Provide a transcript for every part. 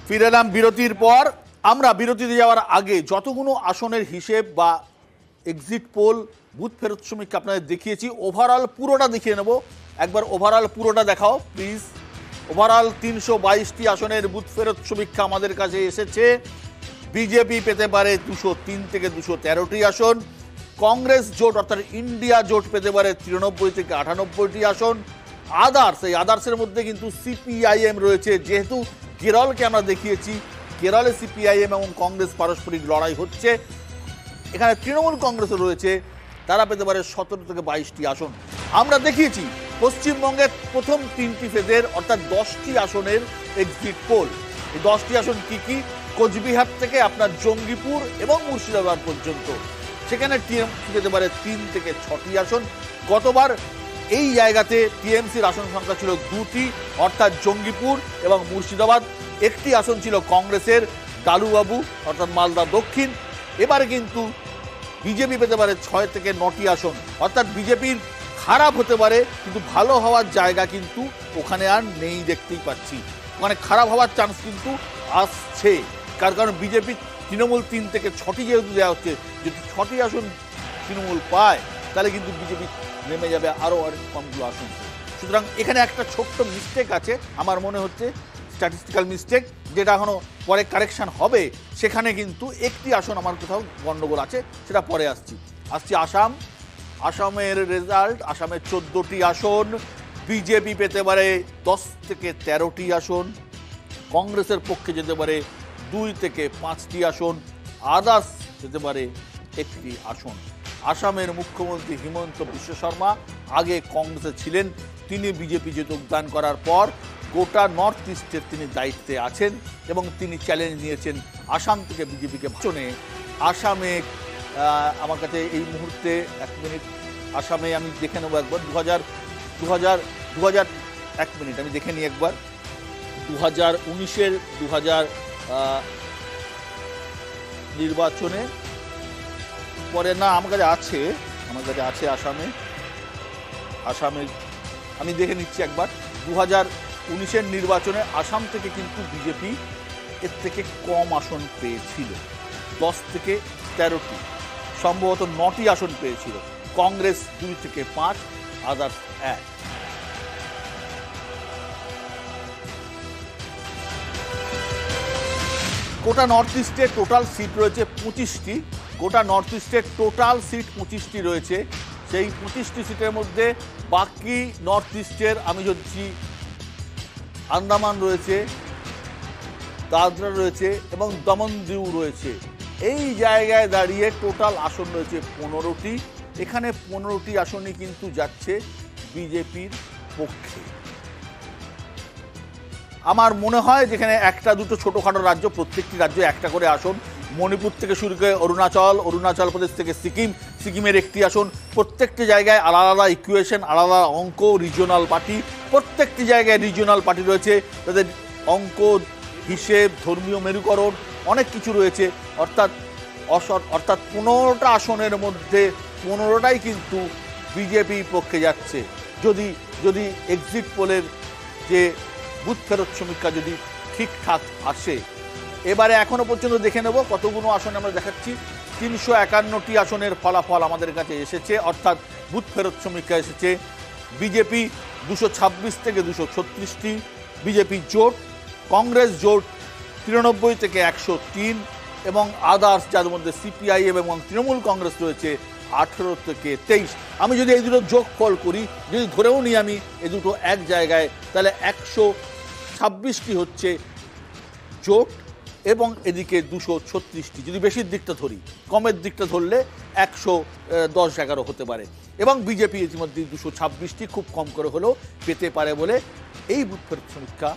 ফিরে এলাম বিরতির পর। আমরা বিরতিতে যাওয়ার আগে যতগুলো আসনের হিসেব বা এক্সিট পোল বুথ ফেরত সমীক্ষা আপনাদের দেখিয়েছি, ওভারঅল পুরোটা দেখিয়ে নেব। একবার ওভারঅল পুরোটা দেখাও প্লিজ। ওভারঅল ৩২২টি আসনের বুথ ফেরত সমীক্ষা আমাদের কাছে এসেছে। বিজেপি পেতে পারে ২০৩ থেকে ২১৩টি আসন, কংগ্রেস জোট অর্থাৎ ইন্ডিয়া জোট পেতে পারে ৯৩ থেকে ৯৮টি আসন, আদার্স, এই আদার্সের মধ্যে কিন্তু সিপিআইএম রয়েছে। যেহেতু কেরলকে আমরা দেখিয়েছি, কেরলে সিপিআইএম এবং কংগ্রেস পারস্পরিক লড়াই হচ্ছে, এখানে তৃণমূল কংগ্রেসও রয়েছে, তারা পেতে পারে ১৭ থেকে ২২টি আসন। আমরা দেখিয়েছি পশ্চিমবঙ্গের প্রথম 3টি ফেজের অর্থাৎ 10টি আসনের এক্সিট পোল। এই 10টি আসন কি কি? কোচবিহার থেকে আপনার জঙ্গিপুর এবং মুর্শিদাবাদ পর্যন্ত, সেখানে টিএমসি পেতে পারে 3 থেকে 6টি আসন। গতবার এই জায়গাতে টিএমসির আসন সংখ্যা ছিল 2টি, অর্থাৎ জঙ্গিপুর এবং মুর্শিদাবাদ। একটি আসন ছিল কংগ্রেসের, ডালুবাবু অর্থাৎ মালদা দক্ষিণ। এবারে কিন্তু বিজেপি পেতে পারে 6 থেকে 9টি আসন, অর্থাৎ বিজেপির খারাপ হতে পারে কিন্তু ভালো হওয়ার জায়গা কিন্তু ওখানে আর নেই, দেখতেই পাচ্ছি। মানে খারাপ হওয়ার চান্স কিন্তু আসছে, কারণ বিজেপি তৃণমূল 3 থেকে 6টি যেহেতু দেওয়া হচ্ছে, যদি 6টি আসন তৃণমূল পায় তাহলে কিন্তু বিজেপি নেমে যাবে আরও অনেক কমগুলো আসন। সুতরাং এখানে একটা ছোট্ট মিস্টেক আছে আমার মনে হচ্ছে, স্ট্যাটিস্টিক্যাল মিস্টেক, যেটা এখনও পরে কারেকশান হবে। সেখানে কিন্তু একটি আসন আমার কোথাও গণ্ডগোল আছে, সেটা পরে আসছি আসাম। আসামের রেজাল্ট, আসামের 14টি আসন, বিজেপি পেতে পারে 10 থেকে 13টি আসন, কংগ্রেসের পক্ষে যেতে পারে 2 থেকে 5টি আসন, আদার্স যেতে পারে 1টি আসন। আসামের মুখ্যমন্ত্রী হিমন্ত বিশ্ব শর্মা আগে কংগ্রেসে ছিলেন, তিনি বিজেপিতে যোগদান করার পর গোটা নর্থ ইস্টের তিনি দায়িত্বে আছেন এবং তিনি চ্যালেঞ্জ নিয়েছেন আসাম থেকে বিজেপিকে চনে। আসামে আমার কাছে এই মুহূর্তে 1 মিনিট, আসামে আমি দেখে নেবো একবার 1 মিনিট আমি দেখে নিই একবার। 2019-এর নির্বাচনে পরে না আমার কাছে আছে আসামে আমি দেখে নিচ্ছি একবার। 2019-এর নির্বাচনে আসাম থেকে কিন্তু বিজেপি এর থেকে কম আসন পেয়েছিল, 10 থেকে 13টি, সম্ভবত 9টি আসন পেয়েছিল। কংগ্রেস 2 থেকে 5, আদার্স 1। গোটা নর্থ ইস্টে টোটাল সিট রয়েছে 25টি, গোটা নর্থ ইস্টের টোটাল সিট 25টি রয়েছে। সেই 25টি সিটের মধ্যে বাকি নর্থ ইস্টের আমি যদি আন্দামান রয়েছে, দাদরা রয়েছে এবং দমন দিউ রয়েছে, এই জায়গায় দাঁড়িয়ে টোটাল আসন রয়েছে 15টি। এখানে 15টি আসনই কিন্তু যাচ্ছে বিজেপির পক্ষে। আমার মনে হয় যেখানে 1-2 ছোটোখাটো রাজ্য, প্রত্যেকটি রাজ্যে 1টা করে আসন, মণিপুর থেকে শুরু করে অরুণাচল প্রদেশ থেকে সিকিমের 1টি আসন, প্রত্যেকটি জায়গায় আলাদা আলাদা ইকুয়েশন, আলাদা অঙ্ক, রিজিওনাল পার্টি, প্রত্যেকটি জায়গায় রিজিওনাল পার্টি রয়েছে, তাদের অঙ্ক, হিসেব, ধর্মীয় মেরুকরণ অনেক কিছু রয়েছে। অর্থাৎ 15টা আসনের মধ্যে 15টাই কিন্তু বিজেপির পক্ষে যাচ্ছে, যদি এক্সিট পোলের যে বুথ ফেরত সমীক্ষা যদি ঠিকঠাক আসে। এবারে এখনো পর্যন্ত দেখে নেব কতগুলো আসন আমরা দেখাচ্ছি। 351টি আসনের ফলাফল আমাদের কাছে এসেছে, অর্থাৎ বুথ ফেরত সমীক্ষা এসেছে। বিজেপি 226 থেকে 236টি, বিজেপি জোট, কংগ্রেস জোট 93 থেকে 103 এবং আদার্স যার মধ্যে সিপিআইএম এবং তৃণমূল কংগ্রেস রয়েছে 18 থেকে 23। আমি যদি এই দুটো যোগফল করি, যদি ধরেও নিই আমি এই দুটো এক জায়গায়, তাহলে 126টি হচ্ছে জোট এবং এদিকে 236টি। যদি বেশির দিকটা ধরি, কমের দিকটা ধরলে 110-11 হতে পারে। এবং বিজেপি ইতিমধ্যে 226টি খুব কম করে হলেও পেতে পারে বলে এই বুথ ফেরত সমীক্ষা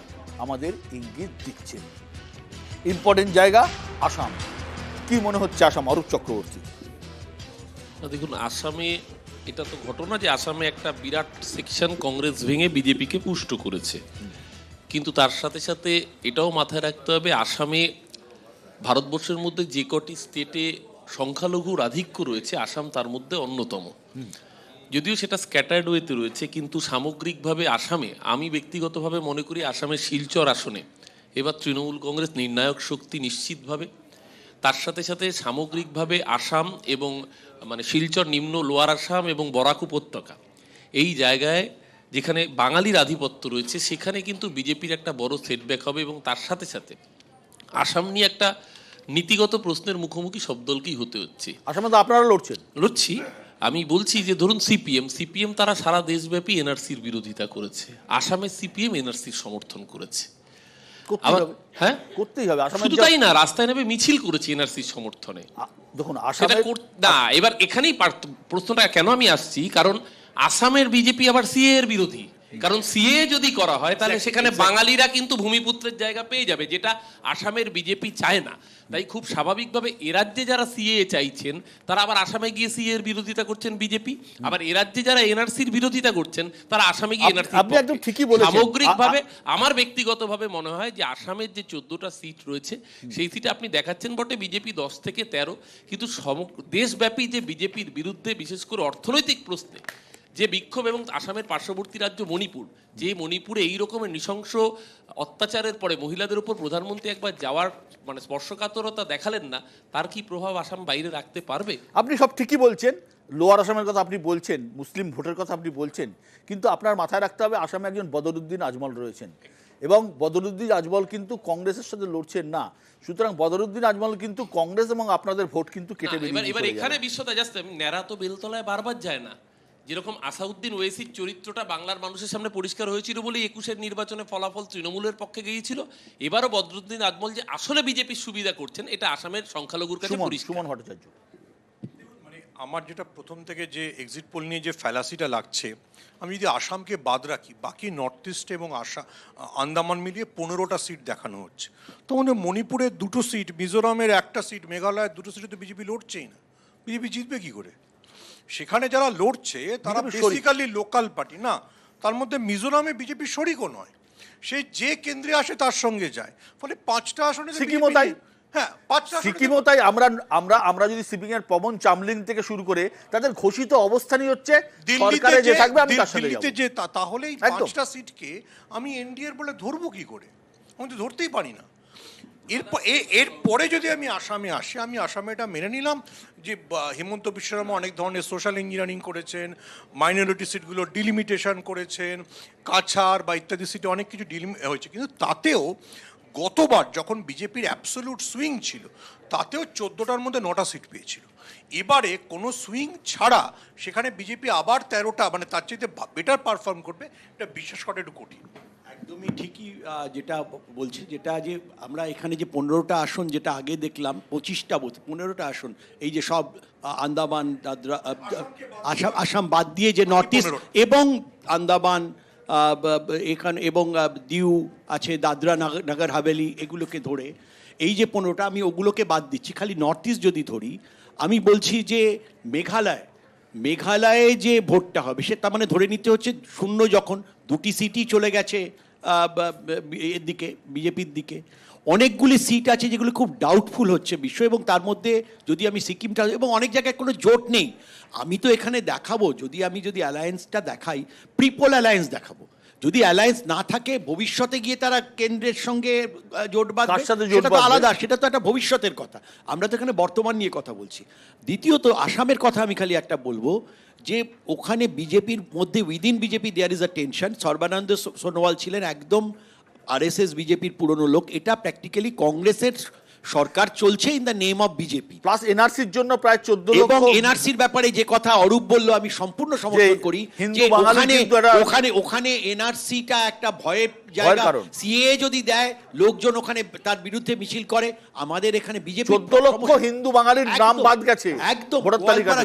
আমাদের ইঙ্গিত দিচ্ছে। ইম্পর্টেন্ট জায়গা আসাম। কি মনে হচ্ছে আসাম, অরূপ চক্রবর্তী? দেখুন, আসামে এটা তো ঘটনা যে আসামে একটা বিরাট সেকশন কংগ্রেস ভেঙে বিজেপিকে পুষ্ট করেছে, কিন্তু তার সাথে সাথে এটাও মাথায় রাখতে হবে আসামে ভারতবর্ষের মধ্যে যে কটি স্টেটে সংখ্যালঘুর আধিক্য রয়েছে, আসাম তার মধ্যে অন্যতম। যদিও সেটা স্ক্যাটার্ড ওয়েতে রয়েছে, কিন্তু সামগ্রিকভাবে আসামে আমি ব্যক্তিগতভাবে মনে করি আসামের শিলচর আসনে এবার তৃণমূল কংগ্রেস নির্ণায়ক শক্তি নিশ্চিতভাবে। তার সাথে সাথে সামগ্রিকভাবে আসাম এবং মানে শিলচর নিম্ন লোয়ার আসাম এবং বরাক উপত্যকা এই জায়গায় যেখানে বাঙালির আধিপত্য রয়েছে সেখানে কিন্তু বিজেপির একটা বড় সেটব্যাক হবে, এবং তার সাথে সাথে আসাম নিয়ে একটা নীতিগত প্রশ্নের মুখোমুখি সব দলকেই হতে হচ্ছে। আসামে তো আপনারা লড়ছি। আমি বলছি যে ধরুন সিপিএম তারা সারা দেশব্যাপী এনআরসির বিরোধিতা করেছে, আসামে সিপিএম এনআরসির সমর্থন করেছে। হ্যাঁ, করতেই হবে। শুধু তাই না, রাস্তায় নেমে মিছিল করেছে এনআরসির সমর্থনে। দেখুন না, এবার এখানেই প্রশ্নটা কেন আমি আসছি, কারণ আসামের বিজেপি আবার সিএ এর বিরোধী। কারণ সিএ যদি করা হয় তাহলে সেখানে বাঙালিরা কিন্তু ভূমিপুত্রের জায়গা পেয়ে যাবে, যেটা আসামের বিজেপি চায় না। তাই খুব স্বাভাবিকভাবে এ রাজ্যে যারা সিএ চাইছেন তারা আবার আসামে গিয়ে সিএ এর বিরোধিতা করছেন বিজেপি, আবার এ রাজ্যে যারা এনআরসির বিরোধিতা করছেন তারা আসামে গিয়ে এনআরসি। আপনি একদম ঠিকই বলেছেন। সামগ্রিকভাবে আমার ব্যক্তিগতভাবে মনে হয় যে আসামের যে 14টা সিট রয়েছে সেই সিটে আপনি দেখাচ্ছেন বটে বিজেপি 10 থেকে 13, কিন্তু দেশব্যাপী যে বিজেপির বিরুদ্ধে বিশেষ করে অর্থনৈতিক প্রশ্নে যে বিক্ষোভ, এবং আসামের পার্শ্ববর্তী রাজ্য মণিপুর, যে মণিপুরে এই রকমের নৃশংস অত্যাচারের পরে মহিলাদের উপর প্রধানমন্ত্রী একবার যাওয়ার মানে স্পর্শকাতরতা দেখালেন না, তার কি প্রভাব আসাম বাইরে রাখতে পারবে? আপনি সব ঠিকই বলছেন, লোয়ার আসামের কথা আপনি বলছেন, মুসলিম ভোটের কথা আপনি বলছেন, কিন্তু আপনার মাথায় রাখতে হবে আসামে একজন বদরুদ্দিন আজমল রয়েছেন, এবং বদরুদ্দিন আজমল কিন্তু কংগ্রেসের সাথে লড়ছেন না। সুতরাং বদরুদ্দিন আজমল কিন্তু কংগ্রেস এবং আপনাদের ভোট কিন্তু কেটে বেরিয়ে এবার এখানে বিশ্বতা জাস্ট ন্যাড়া তো বেলতলায় বারবার যায় না। যেরকম আসাউদ্দিন ওয়েসির চরিত্রটা বাংলার মানুষের সামনে পরিষ্কার হয়েছিল বলে 21-এর নির্বাচনে ফলাফল তৃণমূলের পক্ষে গিয়েছিল। এবারও বদরুদ্দিন আজমল যে আসলে বিজেপির সুবিধা করছেন এটা আসামের সংখ্যালঘুর কাছে পরিষ্কার। সুমন ভট্টাচার্য, মানে আমার যেটা প্রথম থেকে যে এক্সিট পোল নিয়ে যে ফ্যালাসিটা লাগছে, আমি যদি আসামকে বাদ রাখি বাকি নর্থ ইস্টে এবং আন্দামান মিলিয়ে 15টা সিট দেখানো হচ্ছে। তো আমাদের মণিপুরের 2টো সিট, মিজোরামের 1টা সিট, মেঘালয়ের 2টো সিটে তো বিজেপি লড়ছেই না। বিজেপি জিতবে কি করে? সেখানে যারা লড়ছে তারা বেসিক্যালি লোকাল পার্টি না, তার মধ্যে মিজোরামে বিজেপি শরিকও নয়, সে যে কেন্দ্রে আসে তার সঙ্গে যায়। ফলে 5টা আসনে সিকিমও তাই। হ্যাঁ, 5টা সিকিমও তাই। আমরা যদি সিকিম এর পবন চামলিং থেকে শুরু করে তাদের ঘোষিত অবস্থানই হচ্ছে সরকারে যে থাকবে আমি তার সাথে যাব। যে তাহলে এই 5টা সিটকে আমি এনডিএর বলে ধরবো কি করে? আমি তো ধরতেই পারি না। এরপরে যদি আমি আসামে আসি, আমি আসামে এটা মেনে নিলাম যে হিমন্ত বিশ্ব শর্মা অনেক ধরনের সোশ্যাল ইঞ্জিনিয়ারিং করেছেন, মাইনরিটি সিটগুলো ডিলিমিটেশন করেছেন, কাছাড় বা ইত্যাদি সিটে অনেক কিছু হয়েছে, কিন্তু তাতেও গতবার যখন বিজেপির অ্যাবসোলিউট সুইং ছিল তাতেও 14টার মধ্যে 9টা সিট পেয়েছিল। এবারে কোনো সুইং ছাড়া সেখানে বিজেপি আবার 13টা, মানে তার চাইতে বেটার পারফর্ম করবে, এটা বিশ্বাস করা একটু কঠিন। একদমই ঠিকই যেটা বলছে, যেটা যে আমরা এখানে যে 15টা আসন, যেটা আগে দেখলাম 25টা 15টা আসন, এই যে সব আন্দামান দাদরা আসাম বাদ দিয়ে যে নর্থ ইস্ট এবং আন্দামান এখানে এবং দিউ আছে, দাদরা নগর হাভেলি, এগুলোকে ধরে এই যে 15টা, আমি ওগুলোকে বাদ দিচ্ছি, খালি নর্থ ইস্ট যদি ধরি, আমি বলছি যে মেঘালয়ে যে ভোটটা হবে সেটা মানে ধরে নিতে হচ্ছে শূন্য, যখন 2টি সিটই চলে গেছে এর দিকে, বিজেপির দিকে। অনেকগুলি সিট আছে যেগুলো খুব ডাউটফুল হচ্ছে বিষয়, এবং তার মধ্যে যদি আমি সিকিমটা, এবং অনেক জায়গায় কোনো জোট নেই। আমি তো এখানে দেখাবো, যদি অ্যালায়েন্সটা দেখাই, প্রিপোল অ্যালায়েন্স দেখাবো। যদি অ্যালায়েন্স না থাকে, ভবিষ্যতে গিয়ে তারা কেন্দ্রের সঙ্গে জোট বাঁধবে, সেটা তো আলাদা, সেটা তো একটা ভবিষ্যতের কথা। আমরা তো এখানে বর্তমান নিয়ে কথা বলছি। দ্বিতীয়ত আসামের কথা আমি খালি একটা বলবো যে ওখানে বিজেপির মধ্যে within BJP there is a tension. Sarbananda Sonowal ছিলেন একদম আরএসএস বিজেপির পুরনো লোক। এটা প্র্যাকটিক্যালি কংগ্রেসের সরকার চলছে in the name of BJP, plus এনআরসির জন্য প্রায় 14 লক্ষ। এবং এনআরসির ব্যাপারে যে কথা অরূপ বললো আমি সম্পূর্ণ সমর্থন করি, যে ওখানে এনআরসিটা একটা ভয়ের জায়গা। সিএ যদি দেয়, লোকজন ওখানে তার বিরুদ্ধে মিছিল করে। আমাদের এখানে বিজেপি 14 লক্ষ হিন্দু বাঙালির নাম বাদ গেছে একদম,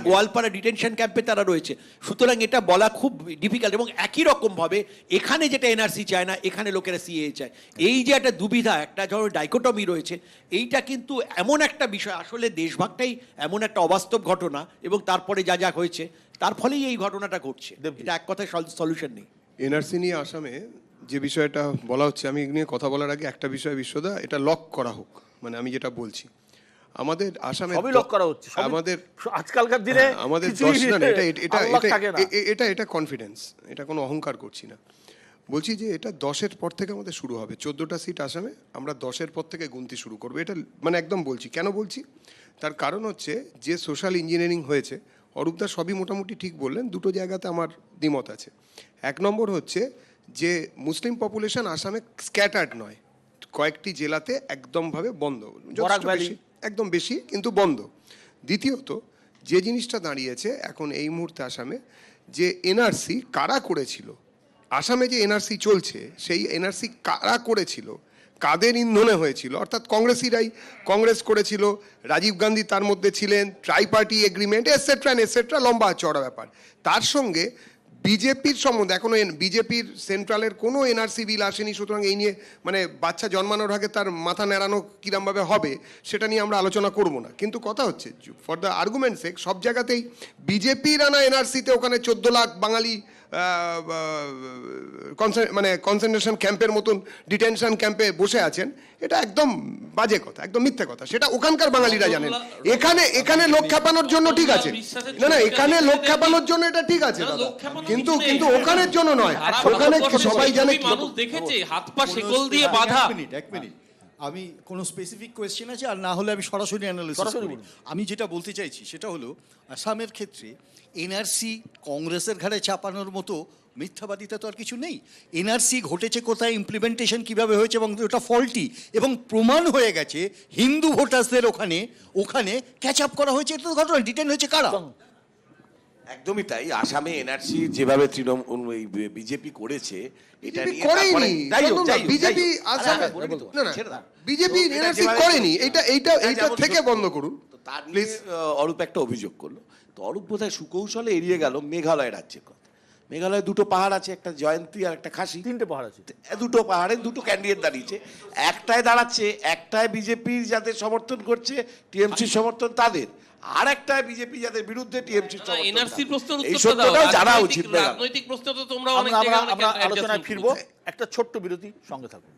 গোয়ালপাড়া ডিটেনশন ক্যাম্পে তারা রয়েছে। সুতরাং এটা বলা খুব ডিফিকাল্ট। এবং একই রকম ভাবে এখানে যেটা এনআরসি চায় না, এখানে লোকেরা সিএ চায়। এই যে একটা দুবিধা, একটা ধরনের ডাইকোটমি রয়েছে, এইটা কিন্তু এমন একটা বিষয়, আসলে দেশভাগটাই এমন একটা অবাস্তব ঘটনা, এবং তারপরে যা যা হয়েছে তার ফলেই এই ঘটনাটা ঘটছে। এটা এক কথায় সলিউশন নেই। এনআরসি নিয়ে আসামে যে বিষয়টা বলা হচ্ছে, আমি নিয়ে কথা বলার আগে একটা বিষয় বিশ্বদা, এটা লক করা হোক। মানে আমি যেটা বলছি, আমাদের আসামে সবই লক করা হচ্ছে। আমাদের আজকালকার দিনে আমাদের এটা কনফিডেন্স, এটা কোনো অহংকার করছি না। বলছি যে এটা 10-এর পর থেকে আমাদের শুরু হবে, 14টা সিট আসামে, আমরা 10-এর পর থেকে গুনতি শুরু করবো। এটা মানে একদম বলছি, কেন বলছি তার কারণ হচ্ছে যে সোশ্যাল ইঞ্জিনিয়ারিং হয়েছে, অরূপদা সবই মোটামুটি ঠিক বললেন, দুটো জায়গাতে আমার দ্বিমত আছে। 1 নম্বর হচ্ছে যে মুসলিম পপুলেশন আসামে স্ক্যাটার্ড নয়, কয়েকটি জেলাতে একদমভাবে বন্ধ, যথেষ্ট ভ্যালি। বেশি, একদম বেশি কিন্তু বন্ধ। দ্বিতীয়ত যে জিনিসটা দাঁড়িয়েছে এখন এই মুহূর্তে আসামে, যে এনআরসি কারা করেছিল, আসামে যে এনআরসি চলছে সেই এনআরসি কারা করেছিল, কাদের ইন্ধনে হয়েছিল, অর্থাৎ কংগ্রেস করেছিল, রাজীব গান্ধী তার মধ্যে ছিলেন, ট্রাই পার্টি এগ্রিমেন্ট এটসেট্রা, লম্বা চড়া ব্যাপার। তার সঙ্গে বিজেপির সম্বন্ধে এখনো বিজেপির সেন্ট্রালের কোনো এনআরসি বিল আসেনি, সুতরাং এই নিয়ে মানে বাচ্চা জন্মানোর আগে তার মাথা নেড়ানো কিরমভাবে হবে সেটা নিয়ে আমরা আলোচনা করব না। কিন্তু কথা হচ্ছে ফর দ্য আর্গুমেন্ট সেক সব জায়গাতেই বিজেপির আনা এনআরসিতে ওখানে 14 লাখ বাঙালি মানে কনসেন্ট্রেশন ক্যাম্পের মতন ডিটেনশন ক্যাম্পে বসে আছেন, এটা একদম বাজে কথা, একদম মিথ্যে কথা। সেটা ওখানকার বাঙালিরা জানেন। এখানে লোক খেপানোর জন্য ঠিক আছে, না এখানে লোক খেপানোর জন্য এটা ঠিক আছে দাদা, কিন্তু ওখানের জন্য নয়। ওখানে সবাই জানে মানুষ দেখেছে হাত পা শেকল দিয়ে বাঁধা। এক মিনিট আমি কোনো স্পেসিফিক কোয়েশ্চেন আছে, আর না হলে আমি সরাসরি অ্যানালিসিস করি। আমি যেটা বলতে চাইছি সেটা হলো আসামের ক্ষেত্রে এনআরসি কংগ্রেসের ঘাড়ে চাপানোর মতো মিথ্যাবাদিতা তো আর কিছু নেই। এনআরসি ঘটেছে কোথায়, ইমপ্লিমেন্টেশন কিভাবে হয়েছে এবং ওটা ফল্টি, এবং প্রমাণ হয়ে গেছে হিন্দু ভোটার্সদের ওখানে ক্যাচ আপ করা হয়েছে। এটা তো ঘটনা, ডিটেন হয়েছে কারা? একদমই তাই। আসামে এনআরসি যেভাবে তৃণমূল বিজেপি করেছে এটা নিয়ে করেনি, বিজেপি বিজেপি এনআরসি করেনি, এইটা থেকে বন্ধ করুন। তো তার প্লিজ অরূপ একটা অভিযোগ করলো, তো অরূপ বোধহয় সুকৌশলে এড়িয়ে গেল মেঘালয় রাজ্যের কথা। মেঘালয়ে 2টো পাহাড় আছে, একটা জয়ন্তী আর একটা খাসি, 3টে পাহাড় আছে। 2টো পাহাড়ে 2টো ক্যান্ডিডেট দাঁড়িয়েছে, একটায় দাঁড়াচ্ছে, একটায় বিজেপির যাদের সমর্থন করছে টিএমসির সমর্থন তাদের, আর একটা বিজেপি যাদের বিরুদ্ধে টিএমসির সমর্থন। এনআরসির প্রশ্নের এই উত্তরটা দাও। সত্যটাও জানা উচিত। রাজনৈতিক প্রশ্ন তো তোমরা অনেক আমরা জায়গায় আলোচনায় ফিরবো, একটা ছোট্ট বিরতি, সঙ্গে থাকুন।